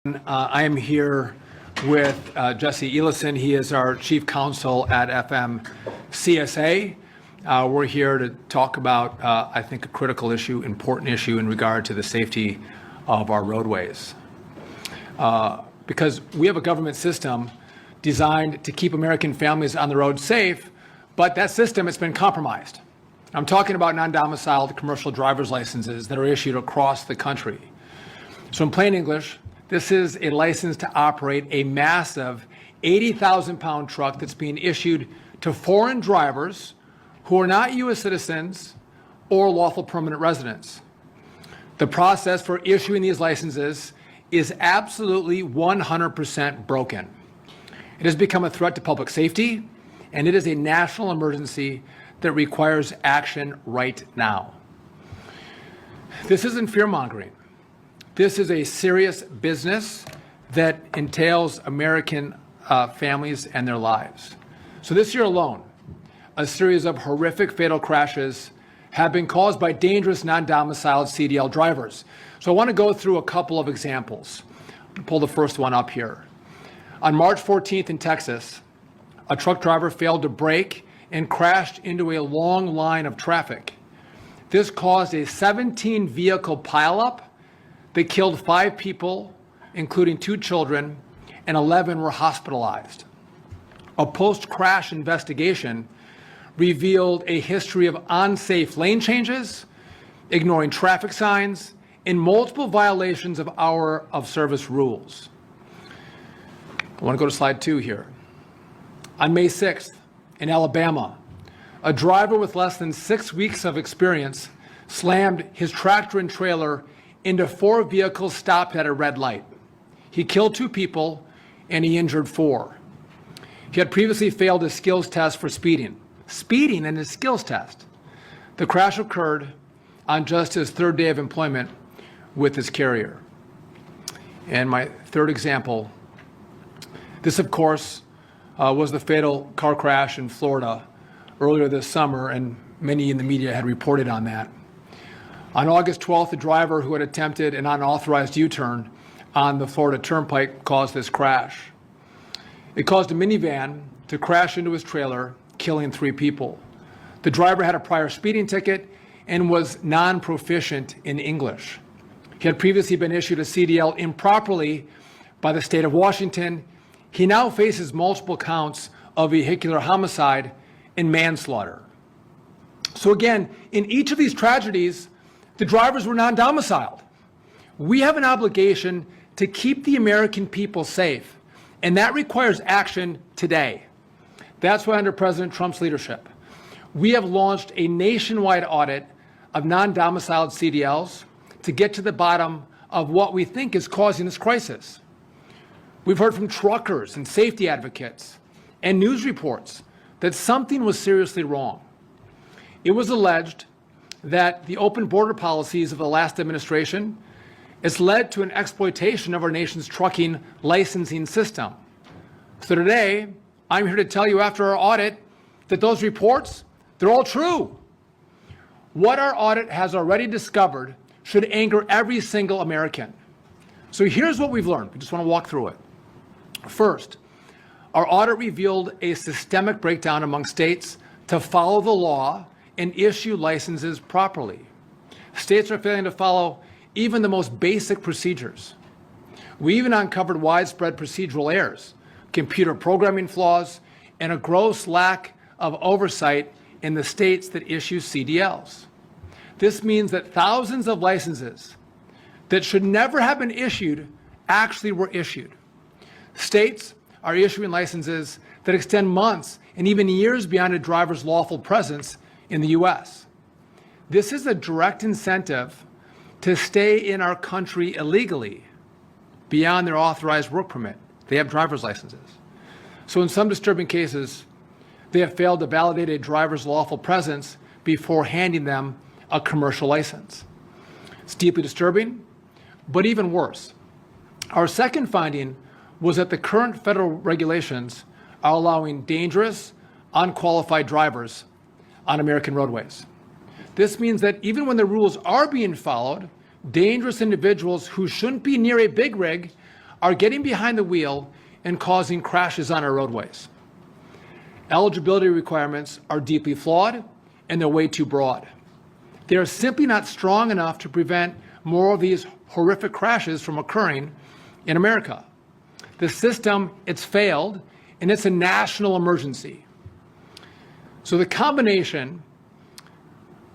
I am here with Jesse Ellison. He is our chief counsel at FMCSA. We're here to talk about, I think, a critical issue, important issue in regard to the safety of our roadways. Because we have a government system designed to keep American families on the road safe, but that system has been compromised. I'm talking about non-domiciled commercial driver's licenses that are issued across the country. So in plain English, this is a license to operate a massive 80,000-pound truck that's being issued to foreign drivers who are not U.S. citizens or lawful permanent residents. The process for issuing these licenses is absolutely 100% broken. It has become a threat to public safety, and it is a national emergency that requires action right now. This isn't fear-mongering. This is a serious business that entails American families and their lives. So this year alone, a series of horrific fatal crashes have been caused by dangerous non-domiciled CDL drivers. So I want to go through a couple of examples. I'll pull the first one up here. On March 14th in Texas, a truck driver failed to brake and crashed into a long line of traffic. This caused a 17-vehicle pileup that killed 5 people, including 2 children, and 11 were hospitalized. A post-crash investigation revealed a history of unsafe lane changes, ignoring traffic signs, and multiple violations of hour of service rules. I want to go to slide 2 here. On May 6th, in Alabama, a driver with less than 6 weeks of experience slammed his tractor and trailer into 4 vehicles stopped at a red light. He killed 2 people and he injured 4. He had previously failed his skills test for speeding in his skills test. The crash occurred on just his 3rd day of employment with his carrier. And my third example, this of course was the fatal car crash in Florida earlier this summer, and many in the media had reported on that. On August 12th, a driver who had attempted an unauthorized U-turn on the Florida Turnpike caused this crash. It caused a minivan to crash into his trailer, killing 3 people. The driver had a prior speeding ticket and was non-proficient in English. He had previously been issued a CDL improperly by the state of Washington. He now faces multiple counts of vehicular homicide and manslaughter. So again, in each of these tragedies, the drivers were non-domiciled. We have an obligation to keep the American people safe, and that requires action today. That's why under President Trump's leadership, we have launched a nationwide audit of non-domiciled CDLs to get to the bottom of what we think is causing this crisis. We've heard from truckers and safety advocates and news reports that something was seriously wrong. It was alleged that the open border policies of the last administration has led to an exploitation of our nation's trucking licensing system. So today, I'm here to tell you after our audit that those reports, they're all true. What our audit has already discovered should anger every single American. So here's what we've learned. We just want to walk through it. First, our audit revealed a systemic breakdown among states to follow the law and issue licenses properly. States are failing to follow even the most basic procedures. We even uncovered widespread procedural errors, computer programming flaws, and a gross lack of oversight in the states that issue CDLs. This means that thousands of licenses that should never have been issued actually were issued. States are issuing licenses that extend months and even years beyond a driver's lawful presence in the U.S. This is a direct incentive to stay in our country illegally beyond their authorized work permit. They have driver's licenses. So in some disturbing cases, they have failed to validate a driver's lawful presence before handing them a commercial license. It's deeply disturbing, but even worse. Our second finding was that the current federal regulations are allowing dangerous, unqualified drivers on American roadways. This means that even when the rules are being followed, dangerous individuals who shouldn't be near a big rig are getting behind the wheel and causing crashes on our roadways. Eligibility requirements are deeply flawed and they're way too broad. They are simply not strong enough to prevent more of these horrific crashes from occurring in America. The system, it's failed, and it's a national emergency. So the combination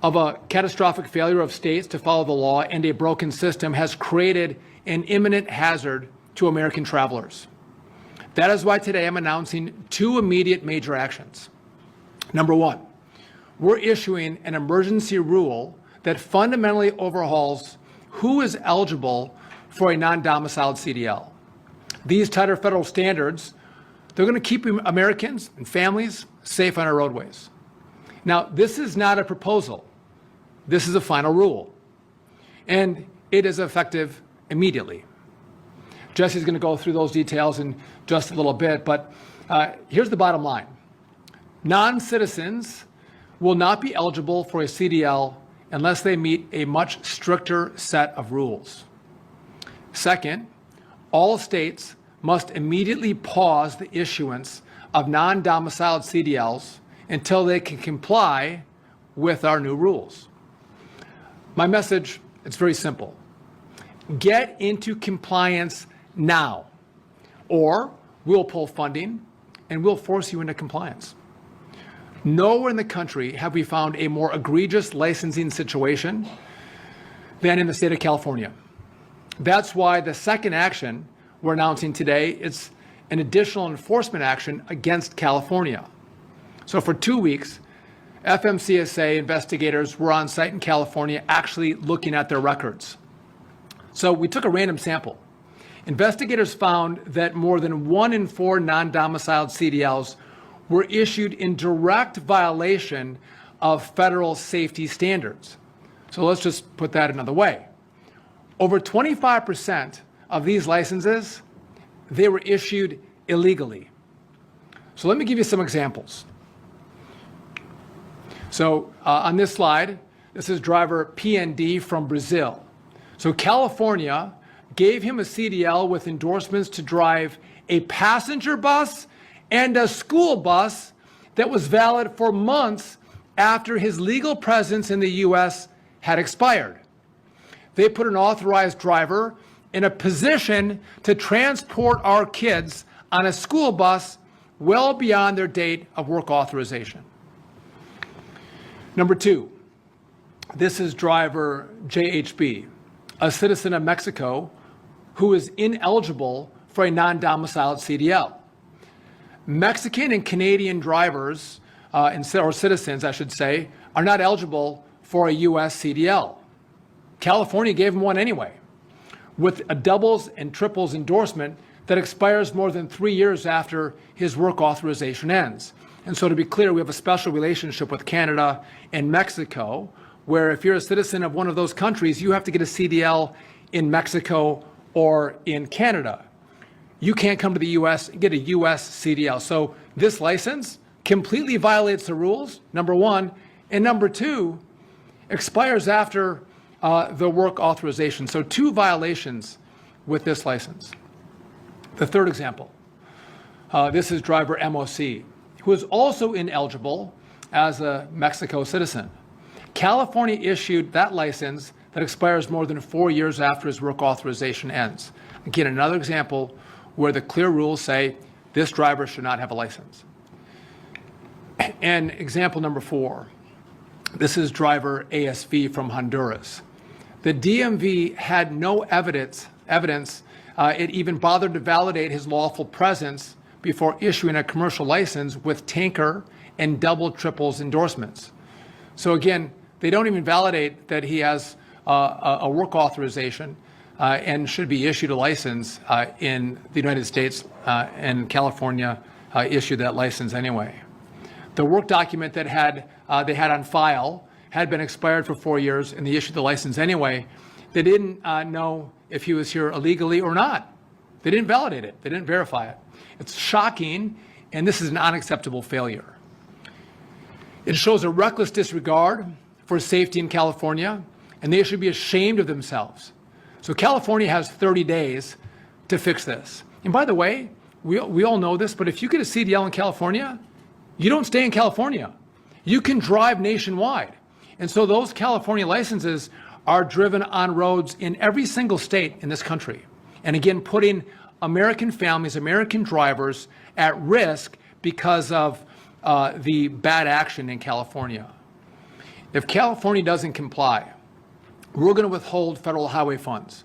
of a catastrophic failure of states to follow the law and a broken system has created an imminent hazard to American travelers. That is why today I'm announcing two immediate major actions. Number one, we're issuing an emergency rule that fundamentally overhauls who is eligible for a non-domiciled CDL. These tighter federal standards, they're going to keep Americans and families safe on our roadways. Now, this is not a proposal. This is a final rule, and it is effective immediately. Jesse's going to go through those details in just a little bit, but here's the bottom line. Non-citizens will not be eligible for a CDL unless they meet a much stricter set of rules. Second, all states must immediately pause the issuance of non-domiciled CDLs until they can comply with our new rules. My message, it's very simple. Get into compliance now, or we'll pull funding and we'll force you into compliance. Nowhere in the country have we found a more egregious licensing situation than in the state of California. That's why the second action we're announcing today is an additional enforcement action against California. So for 2 weeks, FMCSA investigators were on site in California actually looking at their records. So we took a random sample. Investigators found that more than 1 in 4 non-domiciled CDLs were issued in direct violation of federal safety standards. So let's just put that another way. Over 25% of these licenses, they were issued illegally. So let me give you some examples. So on this slide, this is driver PND from Brazil. So California gave him a CDL with endorsements to drive a passenger bus and a school bus that was valid for months after his legal presence in the U.S. had expired. They put an authorized driver in a position to transport our kids on a school bus well beyond their date of work authorization. Number 2, this is driver JHB, a citizen of Mexico who is ineligible for a non-domiciled CDL. Mexican and Canadian drivers, or citizens, I should say, are not eligible for a U.S. CDL. California gave him one anyway, with a doubles and triples endorsement that expires more than 3 years after his work authorization ends. And so to be clear, we have a special relationship with Canada and Mexico, where if you're a citizen of one of those countries, you have to get a CDL in Mexico or in Canada. You can't come to the U.S. and get a U.S. CDL. So this license completely violates the rules, number one, and number two, expires after the work authorization. So 2 violations with this license. The third example, this is driver MOC, who is also ineligible as a Mexico citizen. California issued that license that expires more than 4 years after his work authorization ends. Again, another example where the clear rules say this driver should not have a license. And example number 4, this is driver ASV from Honduras. The DMV had no evidence it even bothered to validate his lawful presence before issuing a commercial license with tanker and double triples endorsements. So again, they don't even validate that he has a work authorization and should be issued a license in the United States, and California issued that license anyway. The work document that they had on file had been expired for 4 years, and they issued the license anyway. They didn't know if he was here illegally or not. They didn't validate it. They didn't verify it. It's shocking, and this is an unacceptable failure. It shows a reckless disregard for safety in California, and they should be ashamed of themselves. So California has 30 days to fix this. And by the way, we all know this, but if you get a CDL in California, you don't stay in California. You can drive nationwide. And so those California licenses are driven on roads in every single state in this country. And again, putting American families, American drivers at risk because of the bad action in California. If California doesn't comply, we're going to withhold federal highway funds.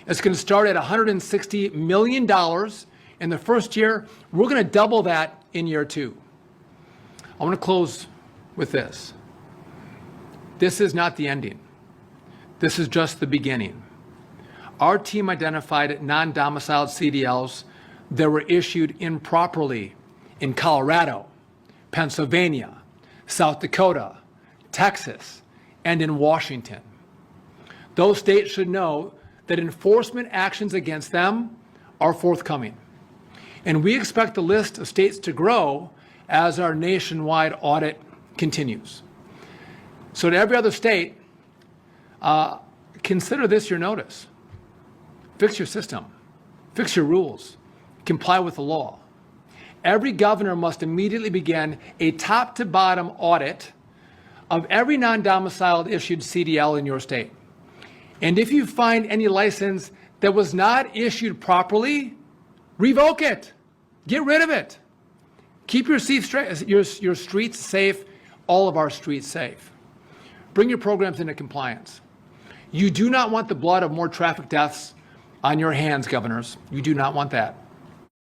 It's going to start at $160 million in the first year. We're going to double that in year 2. I want to close with this. This is not the ending. This is just the beginning. Our team identified non-domiciled CDLs that were issued improperly in Colorado, Pennsylvania, South Dakota, Texas, and in Washington. Those states should know that enforcement actions against them are forthcoming. And we expect the list of states to grow as our nationwide audit continues. So to every other state, consider this your notice. Fix your system, fix your rules, comply with the law. Every governor must immediately begin a top to bottom audit of every non-domiciled issued CDL in your state. And if you find any license that was not issued properly, revoke it, get rid of it. Keep your streets safe, all of our streets safe. Bring your programs into compliance. You do not want the blood of more traffic deaths on your hands, governors. You do not want that.